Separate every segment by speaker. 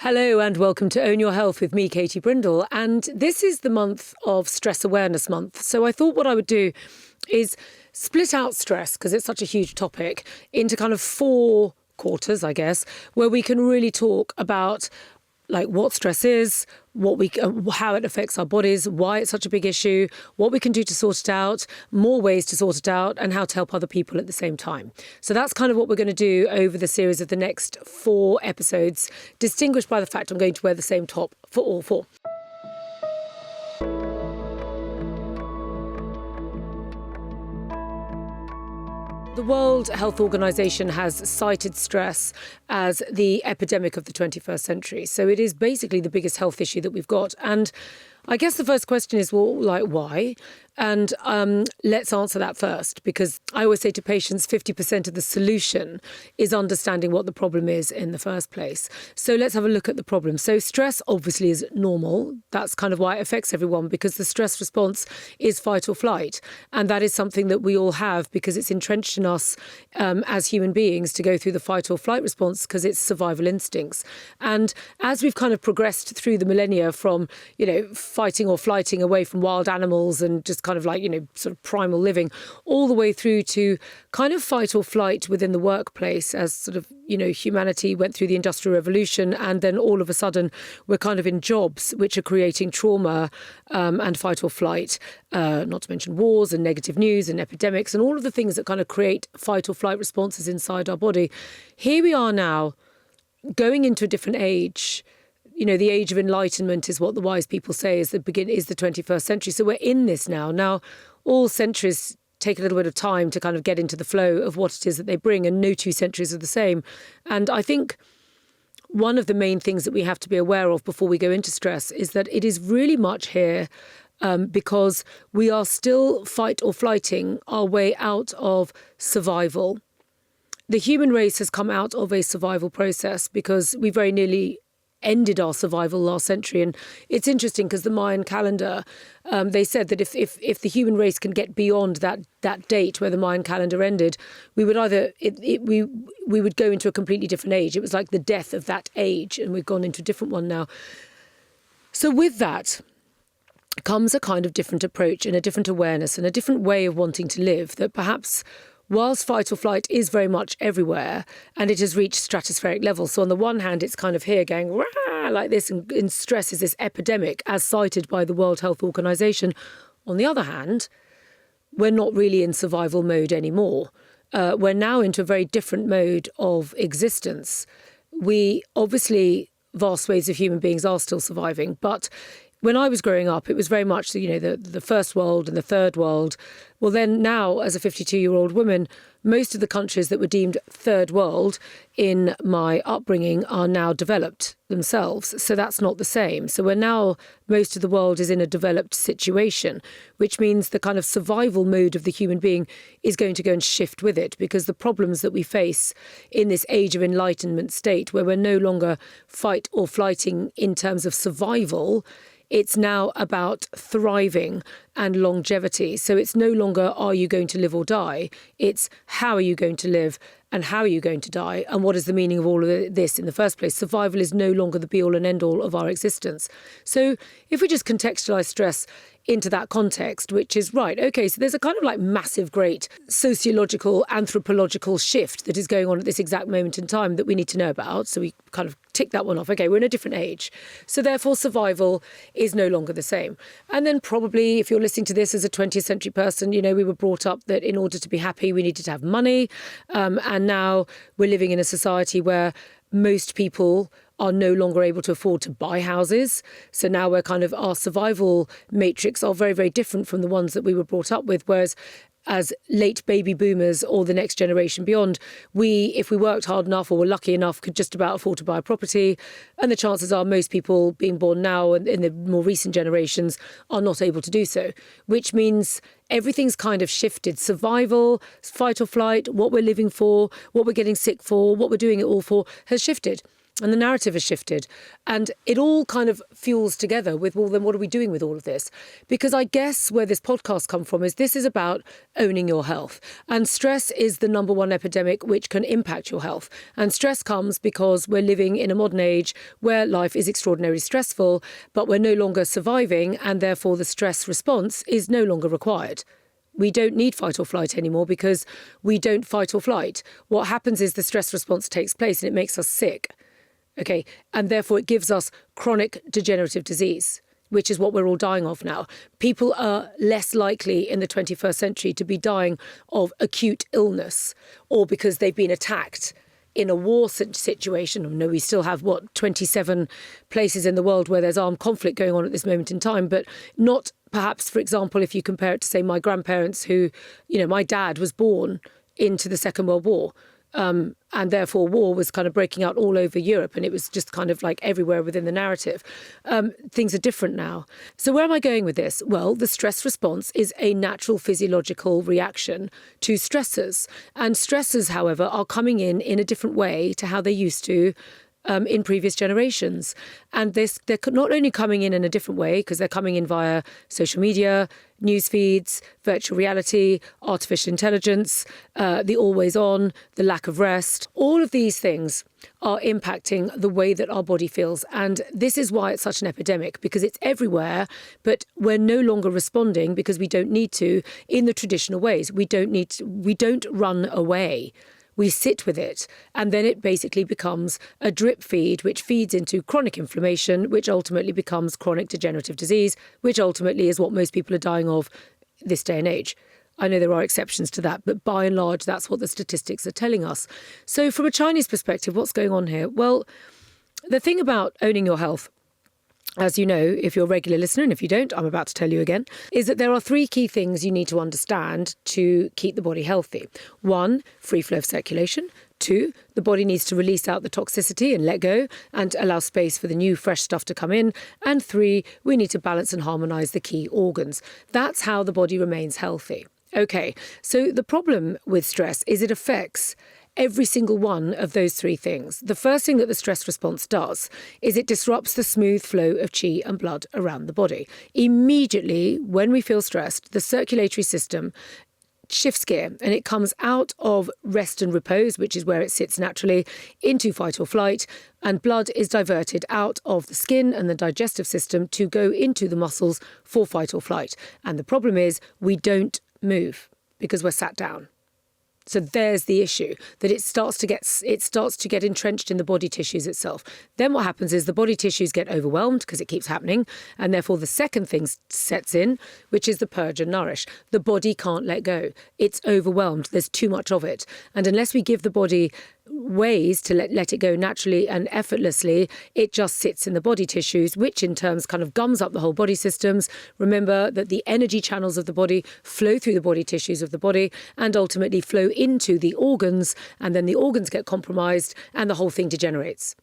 Speaker 1: Hello and welcome to Own Your Health with me, Katie Brindle. And this is the month of Stress Awareness Month. So I thought what I would do is split out stress, because it's such a huge topic, into kind of 4 quarters, I guess, where we can really talk about like what stress is, how it affects our bodies, why it's such a big issue, what we can do to sort it out, more ways to sort it out, and how to help other people at the same time. So that's kind of what we're going to do over the series of the next 4 episodes, distinguished by the fact I'm going to wear the same top for all 4. The World Health Organization has cited stress as the epidemic of the 21st century. So it is basically the biggest health issue that we've got. And I guess the first question is, well, like, why? And let's answer that first, because I always say to patients, 50% of the solution is understanding what the problem is in the first place. So let's have a look at the problem. So stress obviously is normal. That's kind of why it affects everyone, because the stress response is fight or flight. And that is something that we all have because it's entrenched in us as human beings to go through the fight or flight response because it's survival instincts. And as we've kind of progressed through the millennia from, fighting or flighting away from wild animals and just kind of like, sort of primal living, all the way through to kind of fight or flight within the workplace as sort of, humanity went through the Industrial Revolution, and then all of a sudden we're kind of in jobs which are creating trauma and fight or flight, not to mention wars and negative news and epidemics and all of the things that kind of create fight or flight responses inside our body. Here we are now going into a different age. The age of enlightenment is what the wise people say is the 21st century. So we're in this now. Now, all centuries take a little bit of time to kind of get into the flow of what it is that they bring, and no 2 centuries are the same. And I think one of the main things that we have to be aware of before we go into stress is that it is really much here because we are still fight or flighting our way out of survival. The human race has come out of a survival process because we very nearly ended our survival last century. And it's interesting because the Mayan calendar, they said that if the human race can get beyond that date where the Mayan calendar ended, we would we would go into a completely different age. It was like the death of that age, and we've gone into a different one now. So with that comes a kind of different approach and a different awareness and a different way of wanting to live that perhaps, whilst fight or flight is very much everywhere and it has reached stratospheric levels. So on the one hand, it's kind of here going rah, like this, and stress is this epidemic as cited by the World Health Organization. On the other hand, we're not really in survival mode anymore. We're now into a very different mode of existence. We obviously, vast swathes of human beings are still surviving, but when I was growing up, it was very much, the first world and the third world. Well, then now, as a 52-year-old woman, most of the countries that were deemed third world in my upbringing are now developed themselves. So that's not the same. So most of the world is in a developed situation, which means the kind of survival mode of the human being is going to go and shift with it, because the problems that we face in this age of enlightenment state, where we're no longer fight or flighting in terms of survival, it's now about thriving and longevity. So it's no longer, are you going to live or die? It's how are you going to live and how are you going to die? And what is the meaning of all of this in the first place? Survival is no longer the be all and end all of our existence. So if we just contextualize stress into that context, which is right, okay, so there's a kind of like massive, great sociological, anthropological shift that is going on at this exact moment in time that we need to know about. So we kind of tick that one off. Okay, we're in a different age. So therefore, survival is no longer the same. And then probably if you're listening to this as a 20th century person, we were brought up that in order to be happy, we needed to have money. And now we're living in a society where most people are no longer able to afford to buy houses. So now we're kind of, our survival matrix are very, very different from the ones that we were brought up with. Whereas as late baby boomers or the next generation beyond, if we worked hard enough or were lucky enough, could just about afford to buy a property. And the chances are most people being born now and in the more recent generations are not able to do so, which means everything's kind of shifted. Survival, fight or flight, what we're living for, what we're getting sick for, what we're doing it all for has shifted. And the narrative has shifted. And it all kind of fuels together with, well, then what are we doing with all of this? Because I guess where this podcast come from is this is about owning your health. And stress is the number one epidemic which can impact your health. And stress comes because we're living in a modern age where life is extraordinarily stressful, but we're no longer surviving, and therefore the stress response is no longer required. We don't need fight or flight anymore because we don't fight or flight. What happens is the stress response takes place and it makes us sick. Okay, and therefore it gives us chronic degenerative disease, which is what we're all dying of now. People are less likely in the 21st century to be dying of acute illness or because they've been attacked in a war situation. No, we still have, 27 places in the world where there's armed conflict going on at this moment in time, but not perhaps, for example, if you compare it to, say, my grandparents who, my dad was born into the Second World War. And therefore war was kind of breaking out all over Europe, and it was just kind of like everywhere within the narrative. Things are different now. So where am I going with this? Well, the stress response is a natural physiological reaction to stressors. And stressors, however, are coming in a different way to how they used to in previous generations. And they're not only coming in a different way, because they're coming in via social media, news feeds, virtual reality, artificial intelligence, the always on, the lack of rest. All of these things are impacting the way that our body feels. And this is why it's such an epidemic, because it's everywhere, but we're no longer responding because we don't need to in the traditional ways. We don't run away. We sit with it, and then it basically becomes a drip feed, which feeds into chronic inflammation, which ultimately becomes chronic degenerative disease, which ultimately is what most people are dying of this day and age. I know there are exceptions to that, but by and large, that's what the statistics are telling us. So from a Chinese perspective, what's going on here? Well, the thing about owning your health, as you know, if you're a regular listener, and if you don't, I'm about to tell you again, is that there are three key things you need to understand to keep the body healthy. 1, free flow of circulation. 2, the body needs to release out the toxicity and let go and allow space for the new, fresh stuff to come in. And 3, we need to balance and harmonise the key organs. That's how the body remains healthy. Okay, so the problem with stress is it affects every single one of those three things. The first thing that the stress response does is it disrupts the smooth flow of qi and blood around the body. Immediately, when we feel stressed, the circulatory system shifts gear and it comes out of rest and repose, which is where it sits naturally, into fight or flight, and blood is diverted out of the skin and the digestive system to go into the muscles for fight or flight. And the problem is we don't move because we're sat down. So there's the issue, that it starts to get entrenched in the body tissues itself. Then what happens is the body tissues get overwhelmed because it keeps happening, and therefore the second thing sets in, which is the purge and nourish. The body can't let go. It's overwhelmed. There's too much of it. And unless we give the body ways to let it go naturally and effortlessly, it just sits in the body tissues, which in turn kind of gums up the whole body systems. Remember that the energy channels of the body flow through the body tissues of the body and ultimately flow into the organs, and then the organs get compromised and the whole thing degenerates.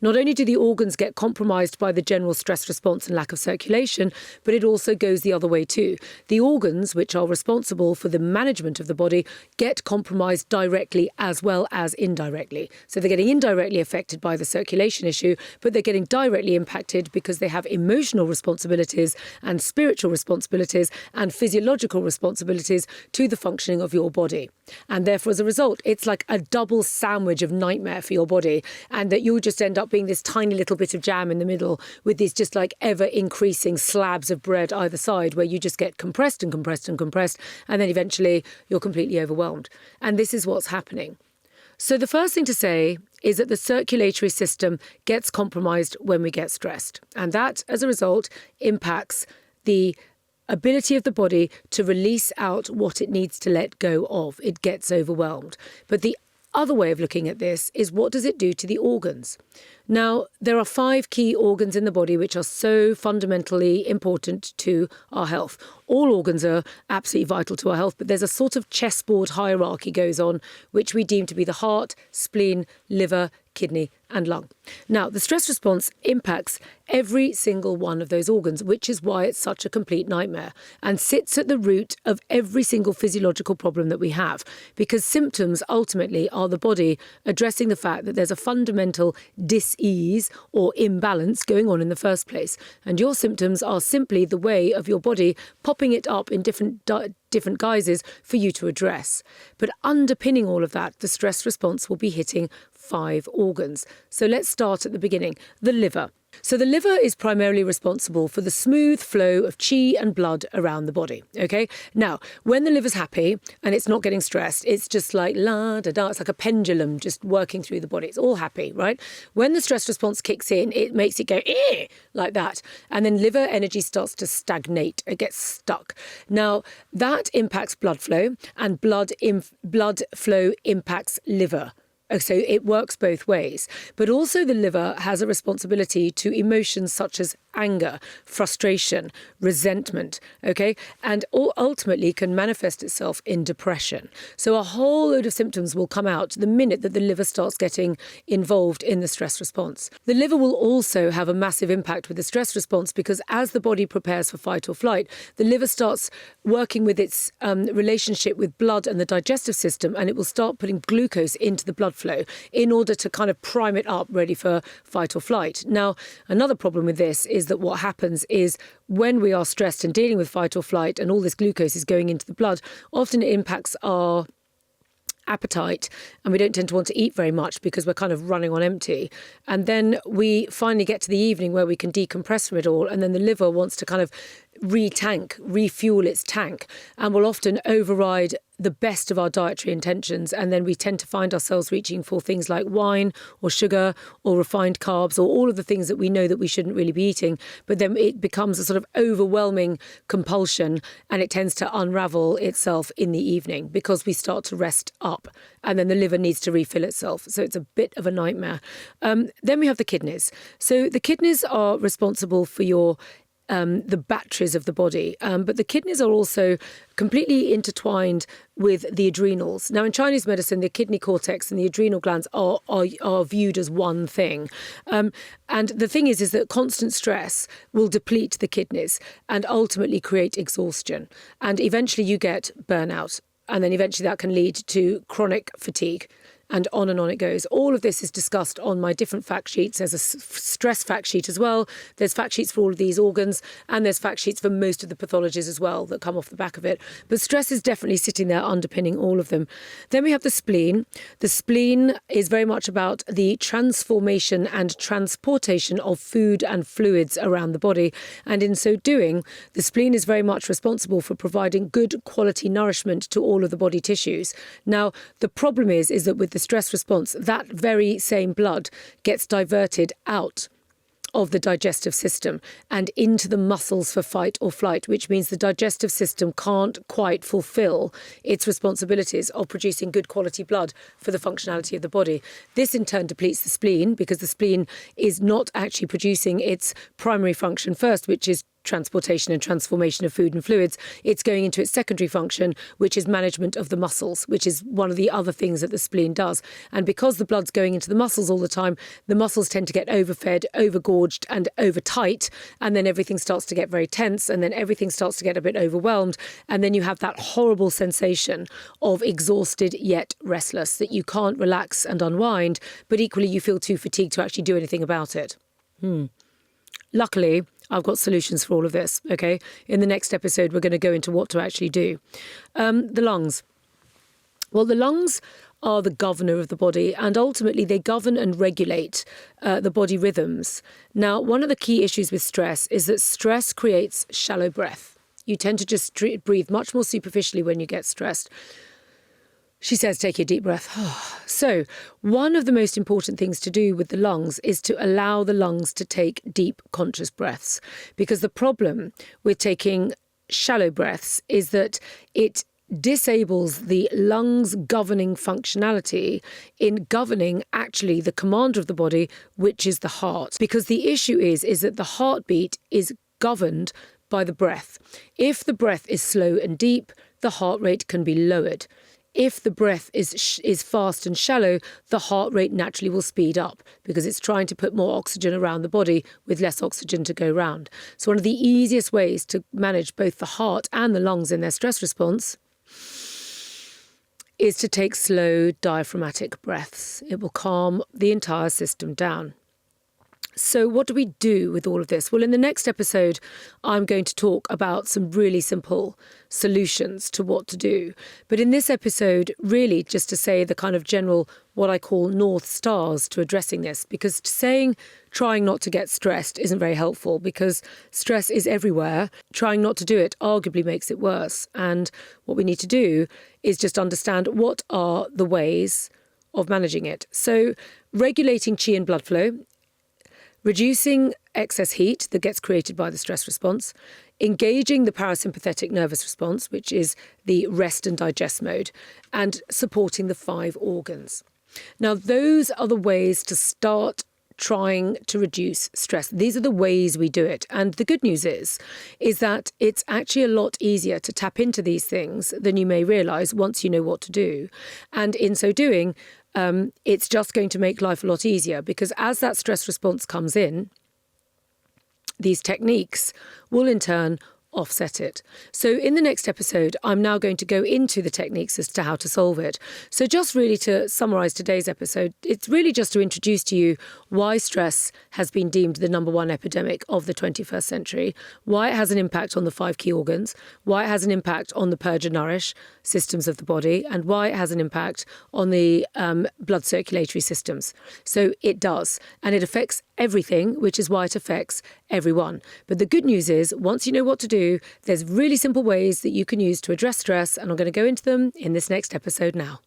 Speaker 1: Not only do the organs get compromised by the general stress response and lack of circulation, but it also goes the other way too. The organs, which are responsible for the management of the body, get compromised directly as well as indirectly. So they're getting indirectly affected by the circulation issue, but they're getting directly impacted because they have emotional responsibilities and spiritual responsibilities and physiological responsibilities to the functioning of your body. And therefore, as a result, it's like a double sandwich of nightmare for your body, and that you'll just end up being this tiny little bit of jam in the middle with these just like ever increasing slabs of bread either side, where you just get compressed and compressed and compressed, and then eventually you're completely overwhelmed. And this is what's happening. So the first thing to say is that the circulatory system gets compromised when we get stressed, and that as a result impacts the ability of the body to release out what it needs to let go of. It gets overwhelmed. But the other way of looking at this is, what does it do to the organs? Now, there are 5 key organs in the body which are so fundamentally important to our health. All organs are absolutely vital to our health, but there's a sort of chessboard hierarchy goes on, which we deem to be the heart, spleen, liver, kidney and lung. Now, the stress response impacts every single one of those organs, which is why it's such a complete nightmare and sits at the root of every single physiological problem that we have, because symptoms ultimately are the body addressing the fact that there's a fundamental disease dis-ease or imbalance going on in the first place. And your symptoms are simply the way of your body popping it up in different guises for you to address. But underpinning all of that, the stress response will be hitting 5 organs. So let's start at the beginning. The liver. So the liver is primarily responsible for the smooth flow of qi and blood around the body, okay? Now, when the liver's happy and it's not getting stressed, it's just like la-da-da, it's like a pendulum just working through the body. It's all happy, right? When the stress response kicks in, it makes it go like that. And then liver energy starts to stagnate. It gets stuck. Now, that impacts blood flow, and blood flow impacts liver. So it works both ways. But also the liver has a responsibility to emotions such as anger, frustration, resentment, okay? And ultimately can manifest itself in depression. So a whole load of symptoms will come out the minute that the liver starts getting involved in the stress response. The liver will also have a massive impact with the stress response because as the body prepares for fight or flight, the liver starts working with its relationship with blood and the digestive system, and it will start putting glucose into the blood flow in order to kind of prime it up ready for fight or flight. Now, another problem with this is that what happens is when we are stressed and dealing with fight or flight and all this glucose is going into the blood, often it impacts our appetite and we don't tend to want to eat very much because we're kind of running on empty. And then we finally get to the evening where we can decompress from it all, and then the liver wants to kind of refuel its tank, and will often override the best of our dietary intentions, and then we tend to find ourselves reaching for things like wine or sugar or refined carbs or all of the things that we know that we shouldn't really be eating, but then it becomes a sort of overwhelming compulsion, and it tends to unravel itself in the evening because we start to rest up, and then the liver needs to refill itself. So it's a bit of a nightmare. Then we have the kidneys. So the kidneys are responsible for the batteries of the body. But the kidneys are also completely intertwined with the adrenals. Now, in Chinese medicine, the kidney cortex and the adrenal glands are viewed as one thing. And the thing is that constant stress will deplete the kidneys and ultimately create exhaustion. And eventually you get burnout. And then eventually that can lead to chronic fatigue. And on it goes. All of this is discussed on my different fact sheets. There's a stress fact sheet as well. There's fact sheets for all of these organs, and there's fact sheets for most of the pathologies as well that come off the back of it. But stress is definitely sitting there underpinning all of them. Then we have the spleen. The spleen is very much about the transformation and transportation of food and fluids around the body. And in so doing, the spleen is very much responsible for providing good quality nourishment to all of the body tissues. Now, the problem is that with the stress response, that very same blood gets diverted out of the digestive system and into the muscles for fight or flight, which means the digestive system can't quite fulfill its responsibilities of producing good quality blood for the functionality of the body. This in turn depletes the spleen because the spleen is not actually producing its primary function first, which is transportation and transformation of food and fluids. It's going into its secondary function, which is management of the muscles, which is one of the other things that the spleen does. And because the blood's going into the muscles all the time, the muscles tend to get overfed, overgorged and overtight, and then everything starts to get very tense, and then everything starts to get a bit overwhelmed, and then you have that horrible sensation of exhausted yet restless, that you can't relax and unwind, but equally you feel too fatigued to actually do anything about it. Luckily, I've got solutions for all of this, okay? In the next episode, we're going to go into what to actually do. The lungs. Well, the lungs are the governor of the body, and ultimately they govern and regulate the body rhythms. Now, one of the key issues with stress is that stress creates shallow breath. You tend to just breathe much more superficially when you get stressed. She says, take a deep breath. So one of the most important things to do with the lungs is to allow the lungs to take deep, conscious breaths. Because the problem with taking shallow breaths is that it disables the lungs' governing functionality in governing actually the commander of the body, which is the heart. Because the issue is that the heartbeat is governed by the breath. If the breath is slow and deep, the heart rate can be lowered. If the breath is fast and shallow, the heart rate naturally will speed up because it's trying to put more oxygen around the body with less oxygen to go round. So one of the easiest ways to manage both the heart and the lungs in their stress response is to take slow diaphragmatic breaths. It will calm the entire system down. So what do we do with all of this? Well, in the next episode, I'm going to talk about some really simple solutions to what to do. But in this episode, really just to say the kind of general, what I call North Stars to addressing this, because saying trying not to get stressed isn't very helpful because stress is everywhere. Trying not to do it arguably makes it worse. And what we need to do is just understand what are the ways of managing it. So regulating qi and blood flow, reducing excess heat that gets created by the stress response, engaging the parasympathetic nervous response, which is the rest and digest mode, and supporting the 5 organs. Now, those are the ways to start trying to reduce stress. These are the ways we do it. And the good news is that it's actually a lot easier to tap into these things than you may realise once you know what to do. And in so doing, it's just going to make life a lot easier because as that stress response comes in, these techniques will in turn offset it. So in the next episode, I'm now going to go into the techniques as to how to solve it. So just really to summarise today's episode, it's really just to introduce to you why stress has been deemed the #1 epidemic of the 21st century, why it has an impact on the 5 key organs, why it has an impact on the purge and nourish systems of the body, and why it has an impact on the blood circulatory systems. So it does, and it affects everything, which is why it affects everyone. But the good news is, once you know what to do, there's really simple ways that you can use to address stress, and I'm going to go into them in this next episode now.